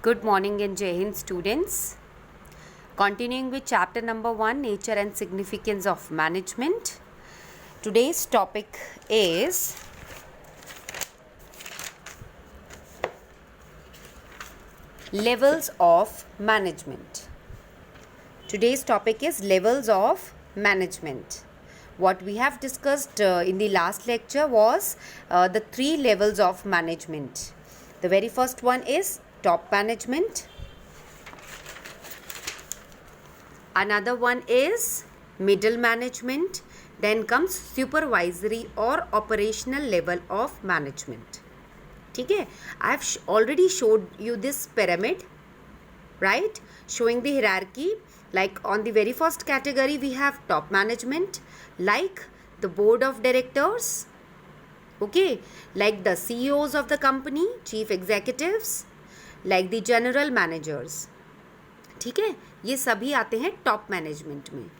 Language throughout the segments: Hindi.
Good morning and Jai Hind students. Continuing with chapter number 1, Nature and Significance of Management. Today's topic is levels of management. Today's topic is levels of management. What we have discussed in the last lecture was the 3 levels of management. The very first one is top management. Another one is middle management. Then comes supervisory or operational level of management. ठीक है, I have already showed you this pyramid, right? Showing the hierarchy. Like on the very first category we have top management, like the board of directors, okay, like the CEOs of the company, chief executives, like the general managers. ठीक है, ये सभी आते हैं टॉप मैनेजमेंट में.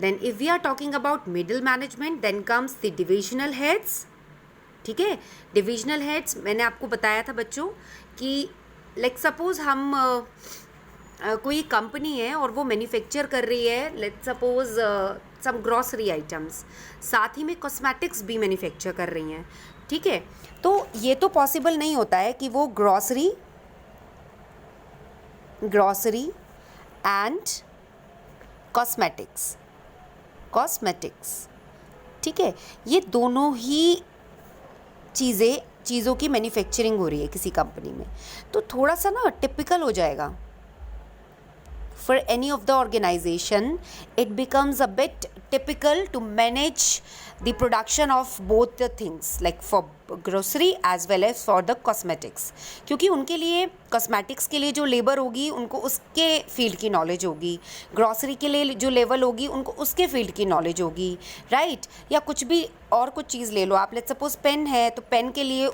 Then if we are talking about middle management, then comes the divisional heads. ठीक है, डिविजनल हेड्स मैंने आपको बताया था बच्चों कि लाइक सपोज हम कोई कंपनी है और वो मैन्युफैक्चर कर रही है, let's suppose some grocery items, साथ ही में कॉस्मेटिक्स भी मैन्युफैक्चर कर रही हैं. ठीक है, तो ये तो पॉसिबल नहीं होता है कि वो ग्रॉसरी एंड कॉस्मेटिक्स, ठीक है, ये दोनों ही चीज़ों की मैन्युफैक्चरिंग हो रही है किसी कंपनी में, तो थोड़ा सा ना टिपिकल हो जाएगा. For any of the organization, it becomes a bit typical to manage the production of both the things, like for grocery as well as for the cosmetics. क्योंकि उनके लिए कॉस्मेटिक्स के लिए जो लेबर होगी उनको उसके फील्ड की नॉलेज होगी, ग्रॉसरी के लिए जो लेवल होगी उनको उसके फील्ड की नॉलेज होगी, राइट? या कुछ भी और कुछ चीज़ ले लो आप, लेट्स सपोज पेन है तो पेन के लिए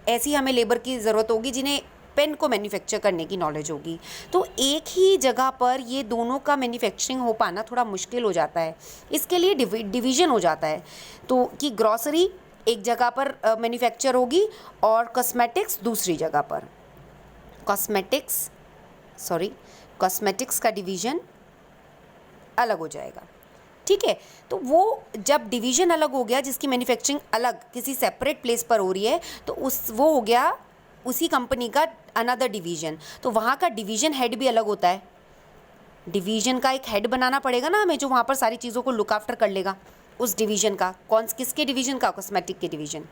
ऐसी हमें लेबर की ज़रूरत होगी जिन्हें पेन को मैन्युफैक्चर करने की नॉलेज होगी. तो एक ही जगह पर ये दोनों का मैन्युफैक्चरिंग हो पाना थोड़ा मुश्किल हो जाता है. इसके लिए डिवीज़न हो जाता है, तो कि ग्रॉसरी एक जगह पर मैन्युफैक्चर होगी और कॉस्मेटिक्स दूसरी जगह पर. कॉस्मेटिक्स का डिवीज़न अलग हो जाएगा. ठीक है, तो वो जब डिवीज़न अलग हो गया, जिसकी मैन्युफैक्चरिंग अलग किसी सेपरेट प्लेस पर हो रही है, तो वो हो गया उसी कंपनी का अनदर डिवीज़न. तो वहाँ का डिवीज़न हेड भी अलग होता है. डिवीज़न का एक हेड बनाना पड़ेगा ना हमें, जो वहाँ पर सारी चीज़ों को लुक आफ्टर कर लेगा उस डिवीज़न का. किसके डिवीज़न का? कॉस्मेटिक के डिवीज़न.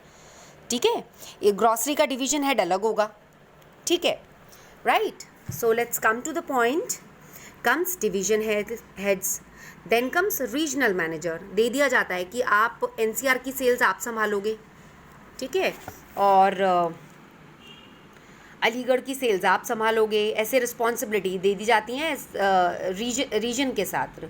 ठीक है, ये ग्रॉसरी का डिवीज़न हेड अलग होगा. ठीक है, right? So let's come to the point. Comes division heads, then comes regional manager. दे दिया जाता है कि आप एनसीआर की सेल्स आप संभालोगे, ठीक है, और अलीगढ़ की सेल्स आप संभालोगे. ऐसे रिस्पॉन्सिबिलिटी दे दी जाती हैं रीजन के साथ.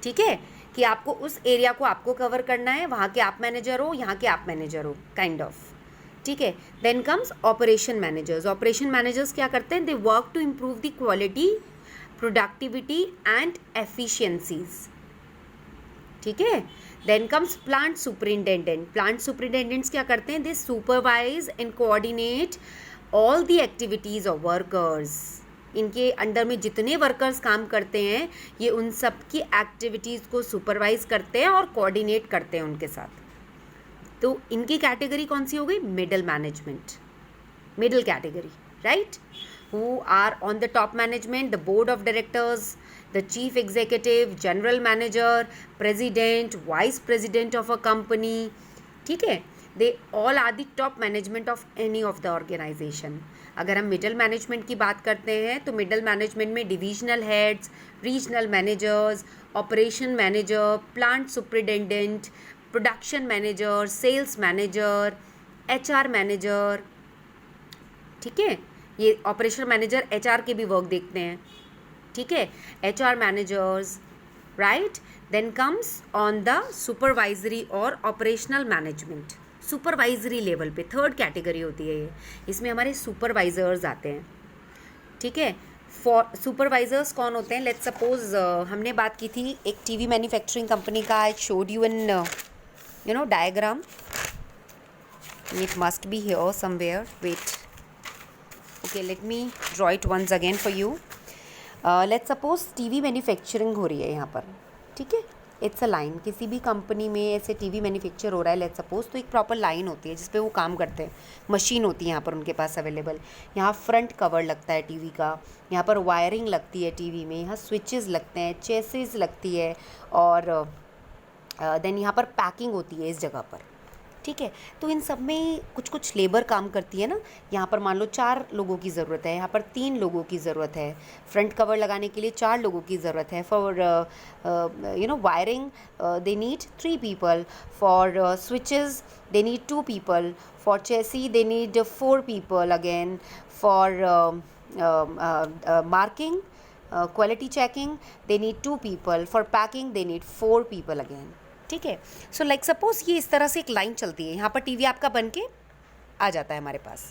ठीक है, कि आपको उस एरिया को आपको कवर करना है, वहाँ के आप मैनेजर हो, यहाँ के आप मैनेजर हो, काइंड ऑफ. ठीक है, then comes operation managers. Operation managers क्या करते हैं? They work to improve the quality, productivity and efficiencies. ठीक है, then comes plant superintendent. Plant superintendents क्या करते हैं? They supervise and coordinate all the activities of workers. इनके अंडर में जितने वर्कर्स काम करते हैं, ये उन सब की एक्टिविटीज़ को सुपरवाइज करते हैं और कोऑर्डिनेट करते हैं उनके साथ. तो इनकी कैटेगरी कौन सी हो गई? Middle management, middle category, right? Who are on the top management? The board of directors, the chief executive, general manager, president, vice president of a company. ठीक है, they all are the top management of any of the organization. अगर हम मिडल मैनेजमेंट की बात करते हैं तो मिडल मैनेजमेंट में divisional heads, regional managers, operation manager, plant superintendent, production manager, sales manager, HR manager. ठीक है, ये ऑपरेशन मैनेजर एचआर के भी वर्क देखते हैं. ठीक है, HR managers, right? Then comes on the supervisory और ऑपरेशनल मैनेजमेंट. सुपरवाइजरी लेवल पे थर्ड कैटेगरी होती है ये. इसमें हमारे सुपरवाइजर्स आते हैं. ठीक है, फॉर सुपरवाइजर्स कौन होते हैं? लेट्स सपोज हमने बात की थी एक टीवी मैन्युफैक्चरिंग कंपनी का. I showed you in diagram. It must be here somewhere. Wait. Okay, let me draw it once again for you. Let's suppose TV manufacturing हो रही है यहाँ पर, ठीक है. It's a line. किसी भी कंपनी में ऐसे टीवी मैन्युफैक्चर हो रहा है, लेट्स सपोज, तो एक प्रॉपर लाइन होती है जिस पे वो काम करते हैं. मशीन होती है यहाँ पर उनके पास अवेलेबल. यहाँ फ्रंट कवर लगता है टीवी का, यहाँ पर वायरिंग लगती है टीवी में, यहाँ स्विचेस लगते हैं, चेसिस लगती है, और देन यहाँ पर पैकिंग होती है इस जगह पर, ठीक है. तो इन सब में कुछ कुछ लेबर काम करती है ना. यहाँ पर मान लो 4 लोगों की ज़रूरत है, यहाँ पर 3 लोगों की ज़रूरत है. फ्रंट कवर लगाने के लिए 4 लोगों की ज़रूरत है. For wiring they need 3 people. For switches they need 2 people. For chassis they need 4 people again. For marking, quality checking they need 2 people. For packing they need 4 people again, ठीक है. सो लाइक सपोज ये इस तरह से एक लाइन चलती है. यहाँ पर टीवी आपका बन के आ जाता है हमारे पास,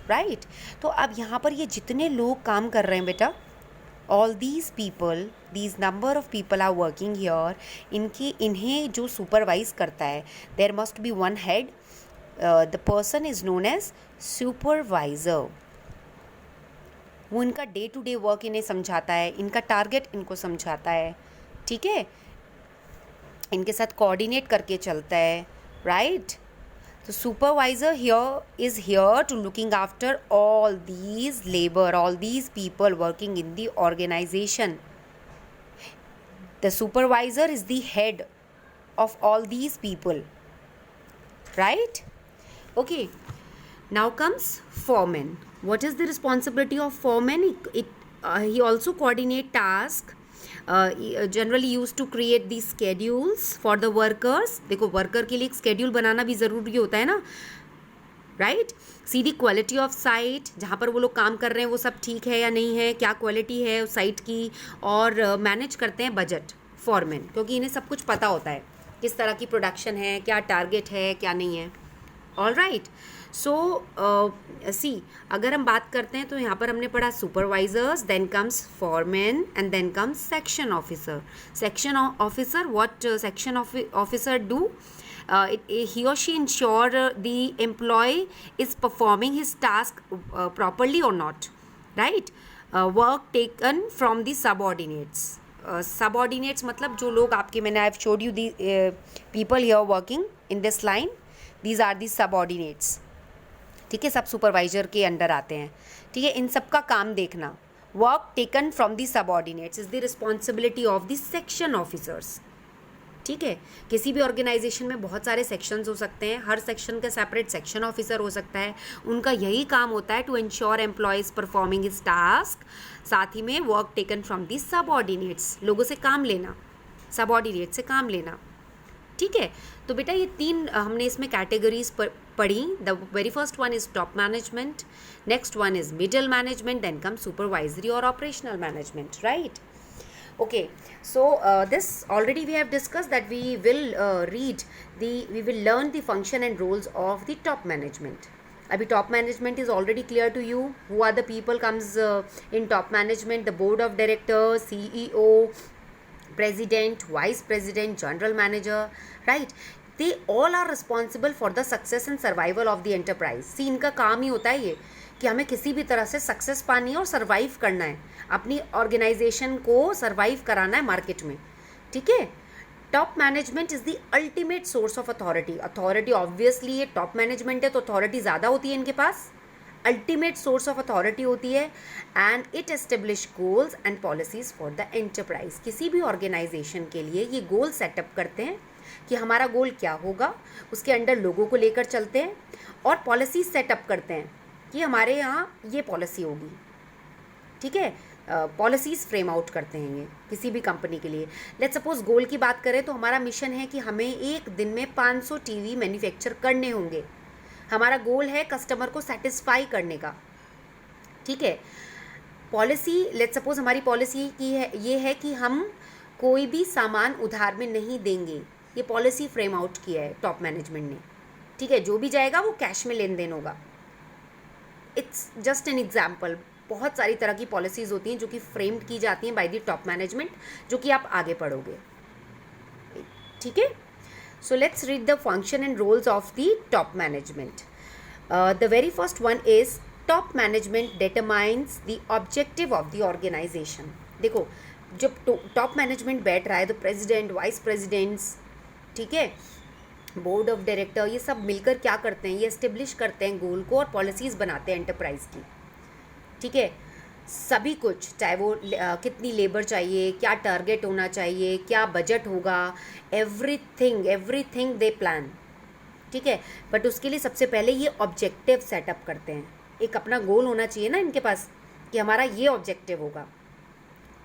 राइट. तो अब यहाँ पर ये जितने लोग काम कर रहे हैं बेटा, all these people, these number of people are working here. इन्हें जो सुपरवाइज करता है, there must be one head. The person is known as supervisor. वो इनका डे टू डे वर्क इन्हें समझाता है, इनका टारगेट इनको समझाता है, ठीक है. इनके साथ कोऑर्डिनेट करके चलता है, राइट. तो supervisor here is here to looking after all these labour, all these people working in the organization. The supervisor is the head of all these people, right. Okay, now comes foreman. What is the responsibility of foreman? He also coordinate task. Generally used to create the schedules for the workers. देखो वर्कर के लिए एक स्केड्यूल बनाना भी ज़रूरी होता है ना, right. See the quality of site, जहाँ पर वो लोग काम कर रहे हैं वो सब ठीक है या नहीं है, क्या क्वालिटी है उस साइट की. और मैनेज करते हैं बजट फॉरमैन, क्योंकि इन्हें सब कुछ पता होता है किस तरह की प्रोडक्शन है, क्या टारगेट है, क्या नहीं है. All right. सो सी, अगर हम बात करते हैं तो यहाँ पर हमने पढ़ा supervisors, then comes foreman and then comes section officer. Section officer, what section officer do? He or she ensure the employee is performing his task properly or not, right. Work taken from the subordinates. Subordinates मतलब जो लोग आपके, मैंने I've showed you the people here working in this line. These are the subordinates, ठीक है. सब सुपरवाइजर के अंडर आते हैं, ठीक है. इन सब का काम देखना. Work taken from the subordinates is the responsibility of the section officers, ठीक है. किसी भी ऑर्गेनाइजेशन में बहुत सारे सेक्शंस हो सकते हैं, हर सेक्शन का सेपरेट सेक्शन ऑफिसर हो सकता है. उनका यही काम होता है to ensure employees performing his task. साथ ही में work taken from the subordinates, लोगों से काम लेना, सबऑर्डिनेट से काम लेना, ठीक है. तो बेटा ये 3 हमने इसमें कैटेगरीज पढ़ी. The very first one is top management, next one is middle management, then come supervisory और operational management, right. Okay, so this already we have discussed that we will we will learn the function and roles of the top management. Abhi top management is already clear to you. Who are the people comes in top management? The board of directors, CEO, president, vice president, general manager, right. They all are responsible for the success and survival of the enterprise. See, इनका काम ही होता है ये कि हमें किसी भी तरह से सक्सेस पानी है और सर्वाइव करना है, अपनी ऑर्गेनाइजेशन को सर्वाइव कराना है मार्केट में, ठीक है. Top management is the ultimate source of authority. Authority obviously ये टॉप मैनेजमेंट है तो अथॉरिटी ज़्यादा होती है इनके पास, अल्टीमेट सोर्स ऑफ अथॉरिटी होती है. And it establish goals and policies for the enterprise. किसी भी ऑर्गेनाइजेशन के लिए ये गोल सेटअप करते हैं कि हमारा गोल क्या होगा, उसके अंडर लोगों को लेकर चलते हैं और पॉलिसीज सेटअप करते हैं कि हमारे यहाँ ये पॉलिसी होगी, ठीक है. पॉलिसीज़ फ्रेम आउट करते हैं ये किसी भी कंपनी के लिए. लेट्स सपोज गोल की बात करें तो हमारा मिशन है कि हमें एक दिन में 500 टीवी मैन्युफैक्चर करने होंगे. हमारा गोल है कस्टमर को सेटिस्फाई करने का, ठीक है. पॉलिसी, लेट्स सपोज हमारी पॉलिसी की है ये है कि हम कोई भी सामान उधार में नहीं देंगे. ये पॉलिसी फ्रेम आउट किया है टॉप मैनेजमेंट ने, ठीक है. जो भी जाएगा वो कैश में लेन देन होगा. It's just an example. बहुत सारी तरह की पॉलिसीज़ होती हैं जो कि फ्रेम्ड की जाती हैं बाय द टॉप मैनेजमेंट, जो कि आप आगे पढ़ोगे, ठीक है. So let's read the function and roles of the top management. The very first one is top management determines the objective of the organization. देखो, जब टॉप मैनेजमेंट बैठ रहा है तो प्रेसिडेंट, वाइस प्रेसिडेंट्स, ठीक है, बोर्ड ऑफ डायरेक्टर, ये सब मिलकर क्या करते हैं, ये एस्टेब्लिश करते हैं गोल को और पॉलिसीज़ बनाते हैं एंटरप्राइज की, ठीक है। सभी कुछ, चाहे वो कितनी लेबर चाहिए, क्या टारगेट होना चाहिए, क्या बजट होगा, एवरीथिंग दे प्लान, ठीक है। बट उसके लिए सबसे पहले ये ऑब्जेक्टिव सेटअप करते हैं। एक अपना गोल होना चाहिए ना इनके पास कि हमारा ये ऑब्जेक्टिव होगा,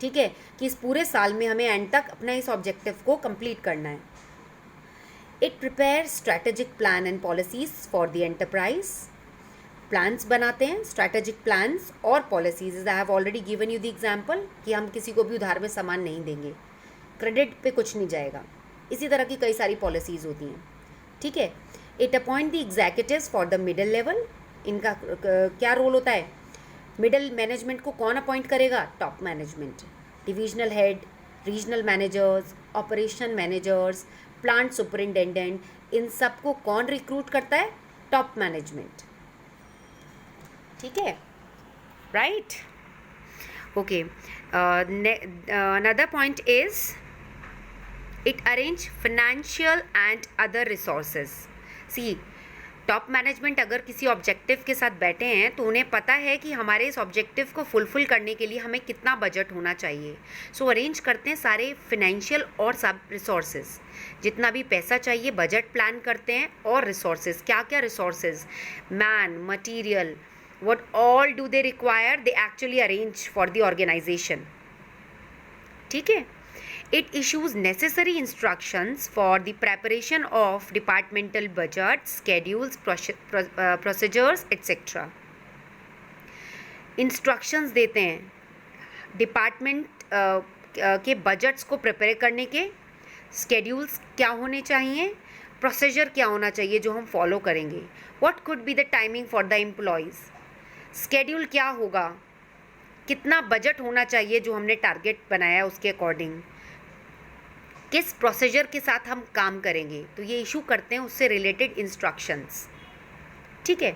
ठीक है, कि इस पूरे साल में हमें एंड तक अपना इस ऑब्जेक्टिव को कंप्लीट करना है। It prepare strategic plan and policies for the enterprise. Plans बनाते हैं, स्ट्रैटेजिक प्लान्स और policies. I have already given you the example कि हम किसी को भी उधार में सामान नहीं देंगे, क्रेडिट पे कुछ नहीं जाएगा, इसी तरह की कई सारी पॉलिसीज़ होती हैं, ठीक है। It appoint the executives for the middle level. इनका क्या रोल होता है, मिडिल मैनेजमेंट को कौन अपॉइंट करेगा, top management. Divisional head, regional managers, operation managers, plant superintendent, इन सबको कौन रिक्रूट करता है, टॉप मैनेजमेंट, ठीक है, right. Okay, another point is it arrange financial and other resources. See, top management अगर किसी ऑब्जेक्टिव के साथ बैठे हैं तो उन्हें पता है कि हमारे इस ऑब्जेक्टिव को फुलफिल करने के लिए हमें कितना बजट होना चाहिए। सो अरेंज करते हैं सारे फिनेंशियल और सब रिसोर्सेज, जितना भी पैसा चाहिए बजट प्लान करते हैं। और रिसोर्सेज, क्या क्या resources, man, material, what all do they require, they actually arrange for the organization, ठीक है। it issues necessary instructions for the preparation of departmental budgets, schedules, procedures, etc. Instructions देते हैं डिपार्टमेंट के बजट्स को प्रिपेयर करने के, स्केड्यूल्स क्या होने चाहिए, प्रोसीजर क्या होना चाहिए जो हम फॉलो करेंगे, what could be the timing for the employees, schedule क्या होगा, कितना बजट होना चाहिए जो हमने टारगेट बनाया उसके अकॉर्डिंग, किस प्रोसीजर के साथ हम काम करेंगे, तो ये इशू करते हैं उससे रिलेटेड इंस्ट्रक्शंस, ठीक है।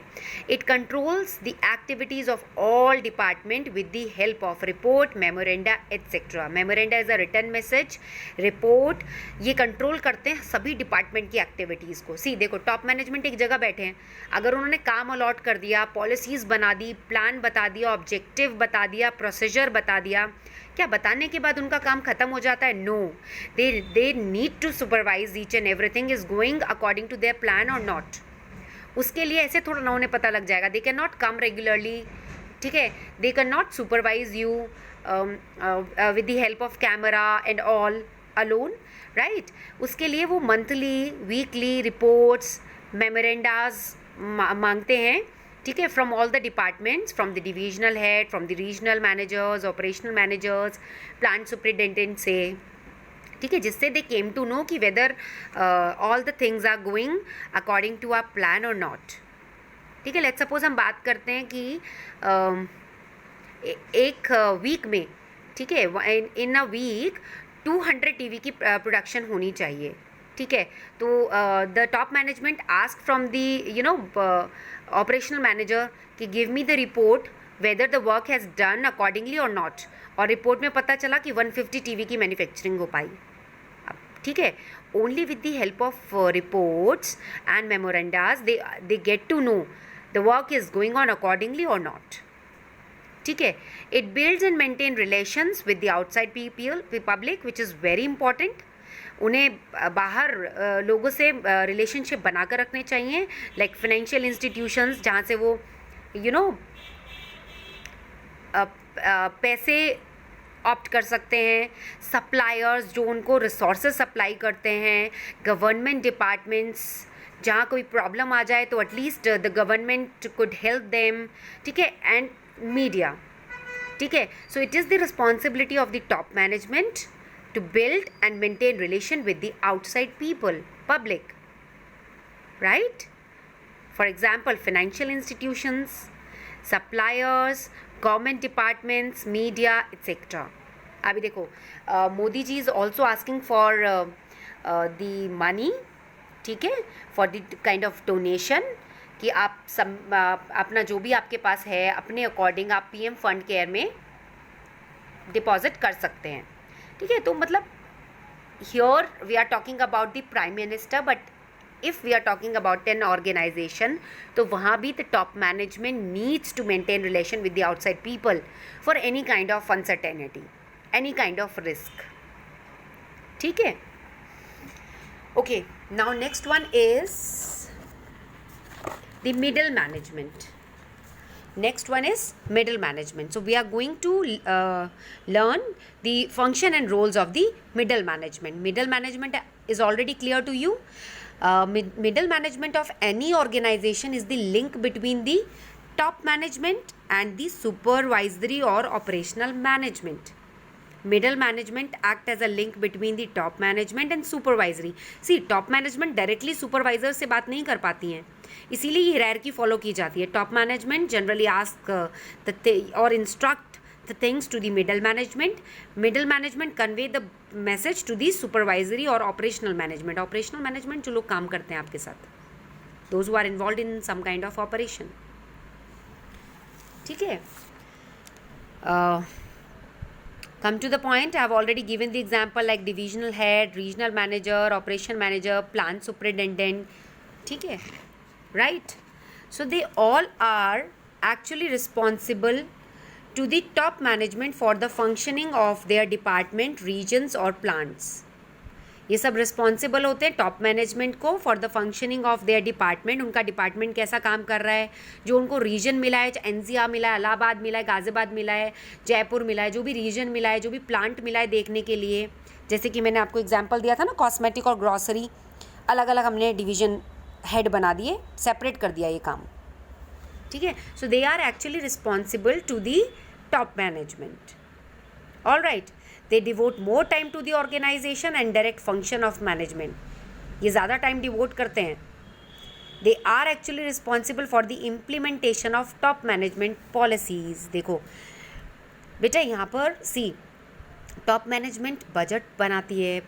It controls the activities of all department with the help of report, memoranda etcetera. Memoranda is a written message, report, ये कंट्रोल करते हैं सभी डिपार्टमेंट की एक्टिविटीज़ को। सी देखो, टॉप मैनेजमेंट एक जगह बैठे हैं, अगर उन्होंने काम अलॉट कर दिया, पॉलिसीज़ बना दी, प्लान बता दिया, ऑब्जेक्टिव बता दिया, प्रोसीजर बता दिया, क्या बताने के बाद उनका काम खत्म हो जाता है? No, they need to supervise each and everything is going according to their plan or not. उसके लिए ऐसे थोड़ा ना उन्हें पता लग जाएगा, they can not come regularly, ठीक है, they can not supervise you with the help of camera and all alone, right. उसके लिए वो मंथली, वीकली रिपोर्ट्स, मेमोरेंडाज मांगते हैं, ठीक है, from all the departments, from the divisional head, from the regional managers, operational managers, plant superintendent से, ठीक है, जिससे दे केम टू नो कि whether all the things are going according to our plan or not, ठीक है। लेट्स सपोज हम बात करते हैं कि एक वीक में, ठीक है, इन अ वीक 200 टीवी की प्रोडक्शन होनी चाहिए, ठीक है। तो the top management ask from the operational manager कि give me the report whether the work has done accordingly और नॉट, और रिपोर्ट में पता चला कि 150 टीवी की मैन्युफैक्चरिंग हो पाई, ठीक है। Only with the help of reports and memorandas they get to know the work is going on accordingly और नॉट, ठीक है। It builds and maintain relations with the outside public which is very important. उन्हें बाहर लोगों से रिलेशनशिप बनाकर रखने चाहिए, लाइक फाइनेंशियल इंस्टीट्यूशंस जहाँ से वो पैसे ऑप्ट कर सकते हैं, सप्लायर्स जो उनको रिसोर्सेज सप्लाई करते हैं, गवर्नमेंट डिपार्टमेंट्स जहाँ कोई प्रॉब्लम आ जाए तो at least the government could help them, ठीक है, एंड मीडिया, ठीक है। So it is the responsibility of the top management to build and maintain relation with the outside people, public, right? For example, financial institutions, suppliers, government departments, media, etc. अभी देखो, Modi ji is also asking for the money, ठीक है, for the kind of donation कि आप अपना जो भी आपके पास है अपने अकॉर्डिंग आप पीएम फंड केयर में डिपॉजिट कर सकते हैं, ठीक है। तो मतलब here we are talking about the prime minister, but if we are talking about an organization तो वहाँ भी the top management needs to maintain relation with the outside people for any kind of uncertainty, any kind of risk, ठीक है। Okay, now next one is the middle management. Next one is middle management. So we are going to learn the function and roles of the middle management. Middle management is already clear to you. Middle management of any organization is the link between the top management and the supervisory or operational management. Middle management act as a link between the top management and supervisory. See, top management directly supervisor से बात नहीं कर पाती हैं, इसीलिए ये हायरार्की फॉलो की जाती है. टॉप मैनेजमेंट जनरली आस्क और instruct the things to the middle management. Middle management convey the message to the supervisory और ऑपरेशनल मैनेजमेंट. ऑपरेशनल मैनेजमेंट जो लोग काम करते हैं आपके साथ, those who are involve in some kind of operation, ठीक है. Come to the point. I have already given the example like divisional head, regional manager, operation manager, plant superintendent, ठीक है, right? So they all are actually responsible to the top management for the functioning of their department, regions or plants. ये सब रिस्पॉन्सिबल होते हैं टॉप मैनेजमेंट को for the functioning of their department. उनका डिपार्टमेंट कैसा काम कर रहा है, जो उनको रीजन मिला है, एनसीआर मिला है, इलाहाबाद मिला है, गाज़ियाबाद मिला है, जयपुर मिला है, जो भी रीजन मिला है, जो भी प्लांट मिला है देखने के लिए. जैसे कि मैंने आपको एग्जांपल दिया था ना, कॉस्मेटिक और ग्रॉसरी, अलग अलग हमने डिवीजन हेड बना दिए, सेपरेट कर दिया ये काम, ठीक है. So they are actually responsible to the top management. All right. They devote more time to the organization and direct function of management. ये ज़्यादा टाइम डिवोट करते हैं. They are actually responsible for the implementation of top management policies. देखो बेटा, यहाँ पर सी टॉप मैनेजमेंट बजट बनाती है,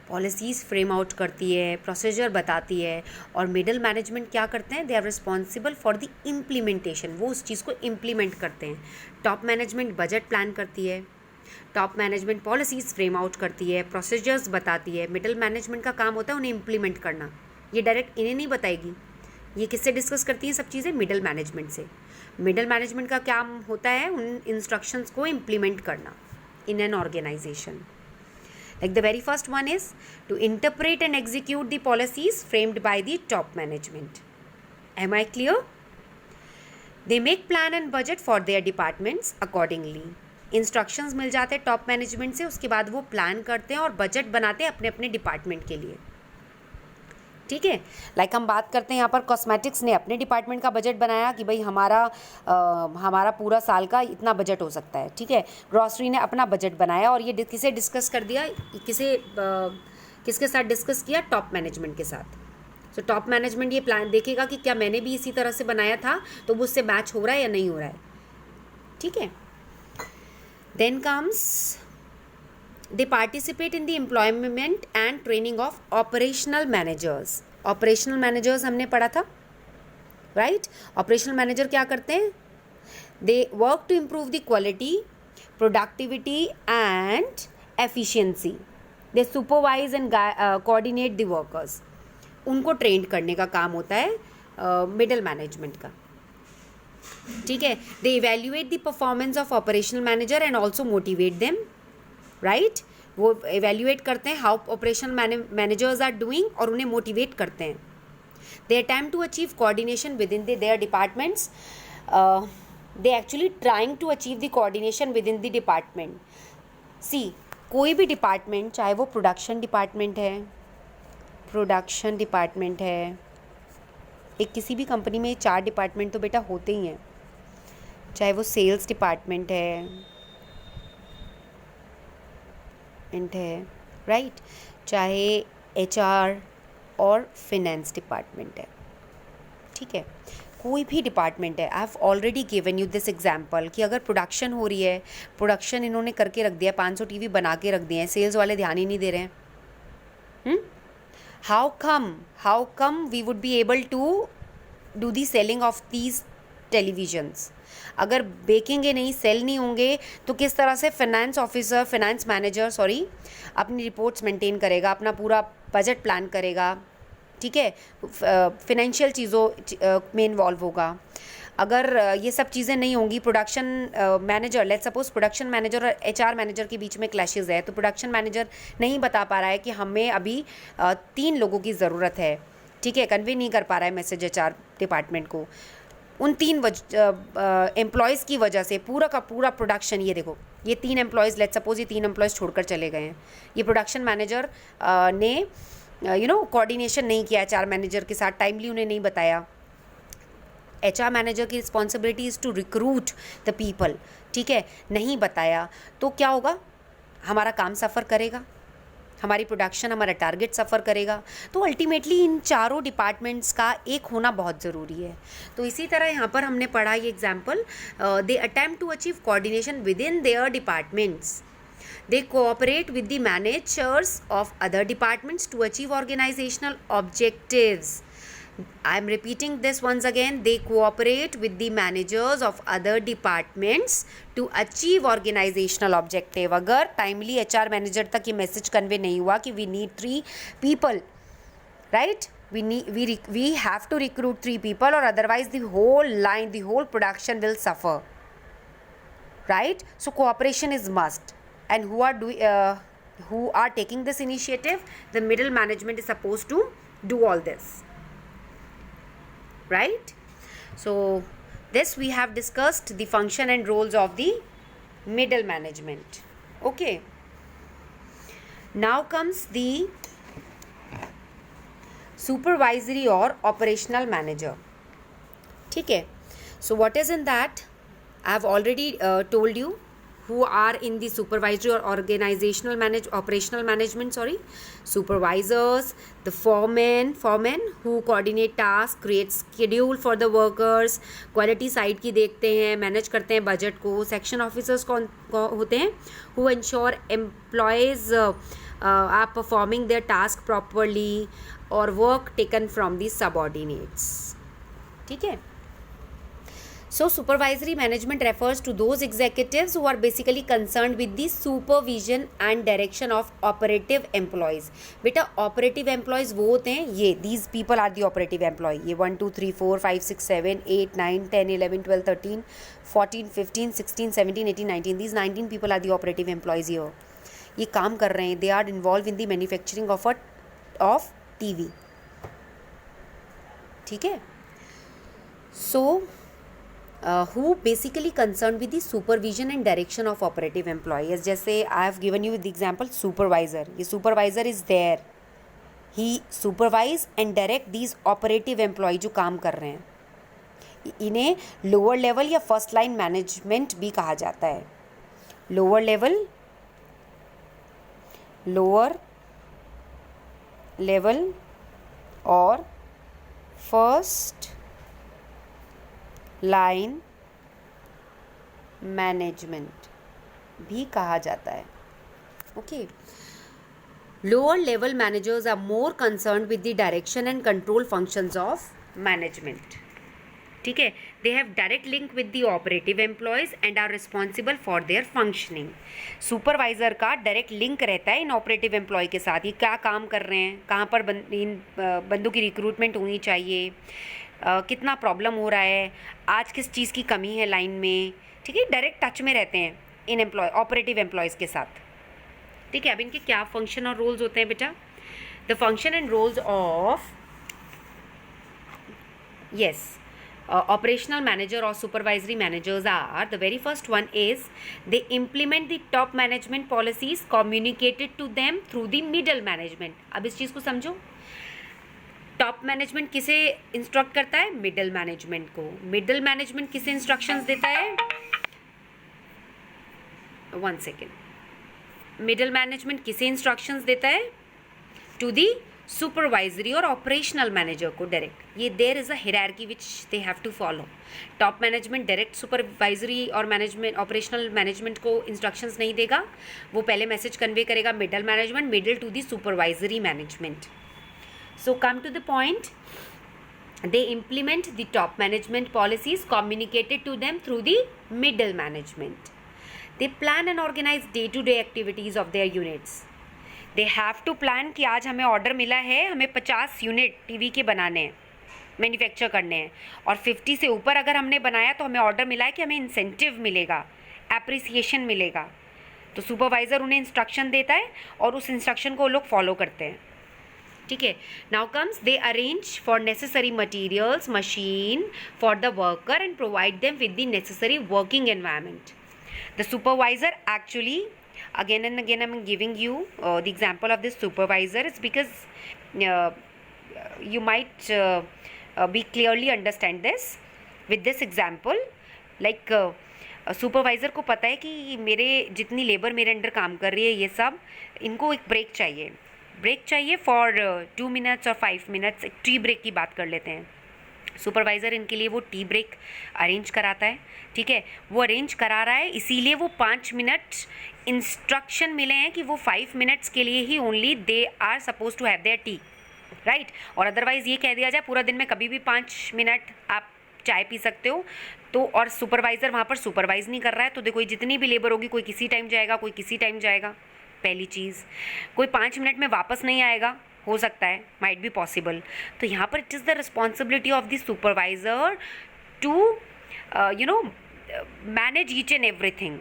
पॉलिसीज़ फ्रेम आउट करती है, प्रोसीजर बताती है, और मिडल मैनेजमेंट क्या करते हैं, they are responsible for the implementation. वो उस चीज़ को इम्प्लीमेंट करते हैं. टॉप मैनेजमेंट बजट प्लान करती है, top management policies frame out करती है, प्रोसीजर्स बताती है. मिडिल मैनेजमेंट का काम होता है उन्हें इम्प्लीमेंट करना. ये डायरेक्ट इन्हें नहीं बताएगी. ये किससे डिस्कस करती है सब चीज़ें, मिडिल मैनेजमेंट से. मिडिल मैनेजमेंट का काम होता है उन इंस्ट्रक्शंस को इम्प्लीमेंट करना in an organization. Like the very first one is to interpret and execute the policies framed by the top management. Am I clear? They make plan and budget for their departments accordingly. Instructions मिल जाते हैं टॉप मैनेजमेंट से, उसके बाद वो प्लान करते हैं और बजट बनाते हैं अपने अपने डिपार्टमेंट के लिए, ठीक है. लाइक हम बात करते हैं यहाँ पर कॉस्मेटिक्स ने अपने डिपार्टमेंट का बजट बनाया कि भाई हमारा पूरा साल का इतना बजट हो सकता है, ठीक है. ग्रॉसरी ने अपना बजट बनाया और ये किसे डिस्कस कर दिया, किसके साथ डिस्कस किया, टॉप मैनेजमेंट के साथ. सो टॉप मैनेजमेंट ये प्लान देखेगा कि क्या मैंने भी इसी तरह से बनाया था तो वो उससे मैच हो रहा है या नहीं हो रहा है, ठीक है. Then comes they participate in the employment and training of operational managers. Operational managers हमने पढ़ा था, right? Operational manager क्या करते हैं? They work to improve the quality, productivity and efficiency. They supervise and coordinate the workers. उनको ट्रेंड करने का काम होता है मिडिल मैनेजमेंट का, ठीक है. They evaluate the performance of operational manager and also motivate them, right. वो इवेल्यूएट करते हैं how operational managers are doing और उन्हें मोटिवेट करते हैं. They attempt to achieve coordination within their departments. They actually trying to achieve the coordination within the department. See, कोई भी डिपार्टमेंट, चाहे वो प्रोडक्शन डिपार्टमेंट है, एक किसी भी कंपनी में 4 डिपार्टमेंट तो बेटा होते ही हैं, चाहे वो सेल्स डिपार्टमेंट है, राइट, चाहे HR और फिनेंस डिपार्टमेंट है, ठीक है. कोई भी डिपार्टमेंट है. I have already given you this example कि अगर प्रोडक्शन हो रही है, प्रोडक्शन इन्होंने करके रख दिया, 500 टीवी बना के रख दिए हैं, सेल्स वाले ध्यान ही नहीं दे रहे हैं. How come we would be able to do the selling of these televisions? अगर बेचेंगे नहीं, सेल नहीं होंगे, तो किस तरह से फाइनेंस मैनेजर अपनी रिपोर्ट्स मेंटेन करेगा, अपना पूरा बजट प्लान करेगा, ठीक है, फिनेंशियल चीज़ों में इन्वॉल्व होगा। अगर ये सब चीज़ें नहीं होंगी, production manager, let's suppose production manager और एचआर मैनेजर के बीच में क्लैशेस है, तो प्रोडक्शन मैनेजर नहीं बता पा रहा है कि हमें अभी 3 लोगों की ज़रूरत है, ठीक है, कन्वे नहीं कर पा रहा है मैसेज एचआर डिपार्टमेंट को। उन 3 एम्प्लॉयज़ की वजह से पूरा का पूरा प्रोडक्शन, ये देखो, ये 3 एम्प्लॉयज़, लेट्स सपोज ये 3 एम्प्लॉयज़ छोड़कर चले गए हैं। ये प्रोडक्शन मैनेजर ने कोऑर्डिनेशन नहीं किया एचआर मैनेजर के साथ, टाइमली उन्हें नहीं बताया। एचआर मैनेजर की responsibility is to recruit the people, ठीक है, नहीं बताया तो क्या होगा? हमारा काम सफ़र करेगा, हमारी प्रोडक्शन, हमारा टारगेट सफ़र करेगा। तो अल्टीमेटली इन चारों डिपार्टमेंट्स का एक होना बहुत ज़रूरी है। तो इसी तरह यहाँ पर हमने पढ़ा ये example, they attempt to achieve coordination within their departments, they cooperate with the managers of other departments to achieve organizational objectives. I am repeating this once again, they cooperate with the managers of other departments to achieve organizational objective. अगर timely HR manager तक ये message convey नहीं हुआ कि we need 3 people, right? We have to recruit 3 people, or otherwise the whole line, the whole production will suffer, right? So cooperation is must. And who are taking this initiative? The middle management is supposed to do all this, right? So this we have discussed the function and roles of the middle management. Okay, now comes the supervisory or operational manager, ठीक है। So what is in that? I have already told you who are in the supervisory or operational management, supervisors, the foremen who coordinate tasks, create schedule for the workers, quality side की देखते हैं, मैनेज करते हैं बजट को, सेक्शन ऑफिसर्स कौन होते हैं, who ensure employees are performing their task properly, or work taken from the subordinates, ठीक है। So supervisory management refers to those executives who are basically concerned with the supervision and direction of operative employees. बेटा operative employees वो होते हैं ये, these people are the operative employee, ये 1 2 3 4 5 6 7 8 9 10 11 12 13 14 15 16 17 18 19, these 19 people are the operative employees here. ये काम कर रहे हैं, they are involved in the manufacturing of TV, ठीक है। So who basically concerned with the supervision and direction of operative employees. जैसे I have given you the example supervisor, ये supervisor is there, he supervise and direct these operative employee जो काम कर रहे हैं। इन्हें lower level या first line management भी कहा जाता है। lower level और first लाइन मैनेजमेंट भी कहा जाता है, okay. Lower level managers are more concerned with the direction and control functions of management, ठीक है। They have direct link with the operative employees and are responsible for their functioning. Supervisor का डायरेक्ट लिंक रहता है इन ऑपरेटिव एम्प्लॉय के साथ, ये क्या काम कर रहे हैं, कहाँ पर इन बंदों की रिक्रूटमेंट होनी चाहिए, कितना प्रॉब्लम हो रहा है, आज किस चीज़ की कमी है लाइन में, ठीक है। डायरेक्ट टच में रहते हैं इन ऑपरेटिव एम्प्लॉयज़ के साथ, ठीक है। अब इनके क्या फंक्शन और रोल्स होते हैं बेटा? The function and roles of operational manager or supervisory managers are, the very first one is they implement the top management policies communicated to them through the middle management. अब इस चीज़ को समझो, टॉप मैनेजमेंट किसे इंस्ट्रक्ट करता है? मिडल मैनेजमेंट को। मिडल मैनेजमेंट किसे इंस्ट्रक्शंस देता है? 1 सेकेंड। मिडल मैनेजमेंट किसे इंस्ट्रक्शंस देता है? टू दी सुपरवाइजरी और ऑपरेशनल मैनेजर को डायरेक्ट। ये there is a hierarchy which they have to follow. Top management direct supervisory और मैनेजमेंट ऑपरेशनल मैनेजमेंट को इंस्ट्रक्शंस नहीं देगा, वो पहले मैसेज कन्वे करेगा middle management, middle to the supervisory management. So come to the point, they implement the top management policies communicated to them through the middle management. They plan and organize day-to-day activities of their units. They have to plan कि आज हमें ऑर्डर मिला है, हमें 50 यूनिट टीवी के बनाने हैं, मैन्युफैक्चर करने हैं, और 50 से ऊपर अगर हमने बनाया तो हमें ऑर्डर मिला है कि हमें इंसेंटिव मिलेगा, एप्रिसिएशन मिलेगा. तो सुपरवाइज़र उन्हें इंस्ट्रक्शन देता है और उस इंस्ट्रक्शन को वो लोग फॉलो करते हैं. ठीक है. Now comes they arrange for necessary materials, machine for the worker and provide them with the necessary working environment. The supervisor actually, again and again I'm giving you the example of this supervisor. It's because you might be clearly understand this with this example. Like supervisor को पता है कि मेरे जितनी लेबर मेरे अंडर काम कर रही है, ये सब इनको एक ब्रेक चाहिए फॉर 2 मिनट्स और 5 मिनट्स. एक टी ब्रेक की बात कर लेते हैं. सुपरवाइज़र इनके लिए वो टी ब्रेक अरेंज कराता है. ठीक है, वो अरेंज करा रहा है, इसीलिए वो 5 मिनट इंस्ट्रक्शन मिले हैं कि वो 5 मिनट्स के लिए ही only they are suppose to have their tea, right. और अदरवाइज़ ये कह दिया जाए पूरा दिन में कभी भी 5 मिनट आप चाय पी सकते हो. तो और सुपरवाइज़र वहाँ पर सुपरवाइज़ नहीं कर रहा है, तो देखो जितनी भी लेबर होगी, कोई किसी टाइम जाएगा, कोई किसी टाइम जाएगा. पहली चीज़, कोई 5 मिनट में वापस नहीं आएगा, हो सकता है, माइट बी पॉसिबल. तो यहाँ पर it is the responsibility of the supervisor to manage each and everything.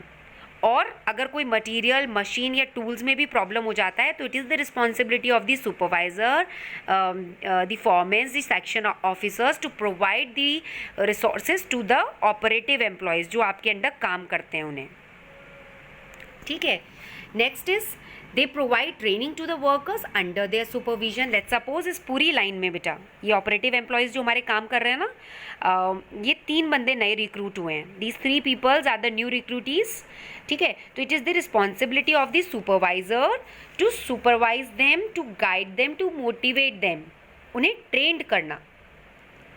और अगर कोई मटेरियल, मशीन या टूल्स में भी प्रॉब्लम हो जाता है तो it is the responsibility of the supervisor, the foremans, the section officers to provide the resources to the operative employees जो आपके अंडर काम करते हैं उन्हें. ठीक है. Next is they provide training to the workers under their supervision. Let's suppose इस पूरी लाइन में बेटा ये ऑपरेटिव एम्प्लॉयज़ जो हमारे काम कर रहे हैं ना, ये 3 बंदे नए रिक्रूट हुए हैं. These 3 peoples are the new recruitees. ठीक है. तो it is the responsibility of the supervisor to supervise them, to guide them, to motivate them. उन्हें ट्रेंड करना.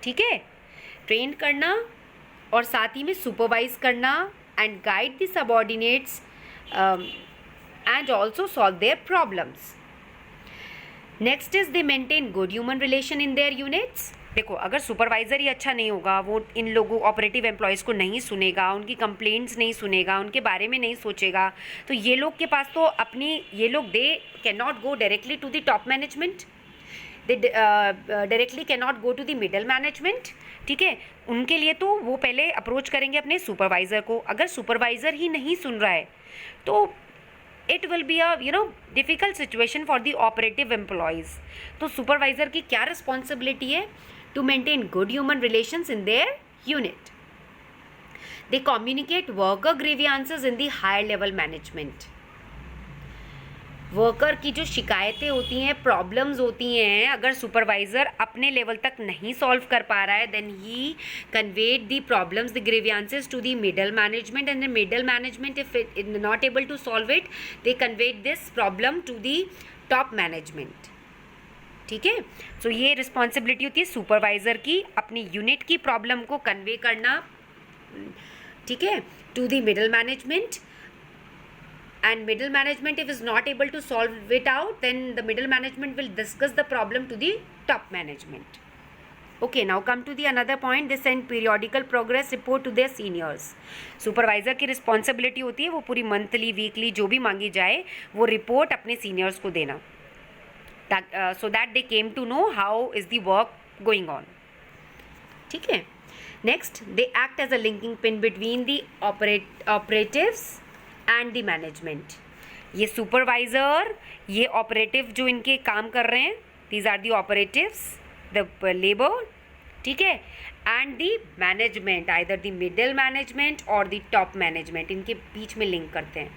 ठीक है, ट्रेंड करना और साथ ही में सुपरवाइज करना and guide the subordinates and also solve their problems. Next is they maintain good human relation in their units. देखो अगर सुपरवाइज़र ही अच्छा नहीं होगा, वो इन लोगों ऑपरेटिव एम्प्लॉयज़ को नहीं सुनेगा, उनकी कंप्लेंट्स नहीं सुनेगा, उनके बारे में नहीं सोचेगा, तो ये लोग के पास तो ये लोग they can not go directly to the top management, they directly can not go to the middle management. ठीक है, उनके लिए तो वो पहले अप्रोच करेंगे अपने सुपरवाइज़र को. अगर सुपरवाइज़र ही नहीं सुन रहा है तो it will be a difficult situation for the operative employees. तो सुपरवाइज़र की क्या रिस्पॉन्सिबिलिटी है? To maintain good human relations in their unit. They communicate worker grievances in the higher level management. Worker की जो शिकायतें होती हैं, प्रॉब्लम्स होती हैं, अगर सुपरवाइज़र अपने लेवल तक नहीं सॉल्व कर पा रहा है, then he conveyed the problems, the grievances to the middle management, and the middle management if it not able to solve it, they conveyed this problem to the top management. ठीक है. सो ये रिस्पॉन्सिबिलिटी होती है सुपरवाइज़र की, अपनी यूनिट की प्रॉब्लम को कन्वे करना. ठीक है, to the middle management. And middle management if is not able to solve it out, then the middle management will discuss the problem to the top management. Okay, now come to the another point. They send periodical progress report to their seniors. Supervisor की responsibility होती है वो पूरी monthly, weekly जो भी मांगी जाए वो report अपने seniors को देना, so that they came to know how is the work going on. ठीक है. Next, they act as a linking pin between the operatives and the management. ये सुपरवाइज़र, ये ऑपरेटिव जो इनके काम कर रहे हैं, these are the operatives, the labour. ठीक है. And the management, either the middle management or the top management, इनके बीच में लिंक करते हैं.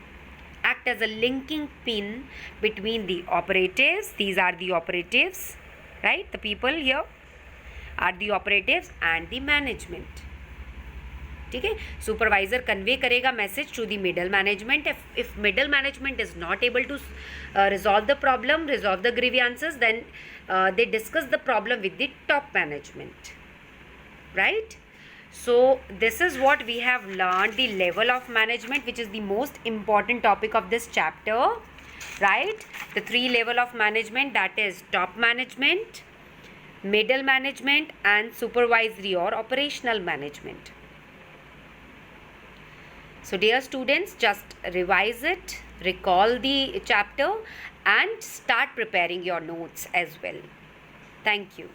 Act as a linking pin between the operatives, these are the operatives, right. The people here are the operatives and the management. ठीक है. सुपरवाइज़र कन्वे करेगा message to the middle management. If middle management is not able to resolve the problem, resolve the grievances, then they discuss the problem with the top management, right. So this is what we have learned, the level of management, which is the most important topic of this chapter, right. The 3 level of management, that is top management, middle management, and supervisory or operational management. So dear students, just revise it, recall the chapter and start preparing your notes as well. Thank you.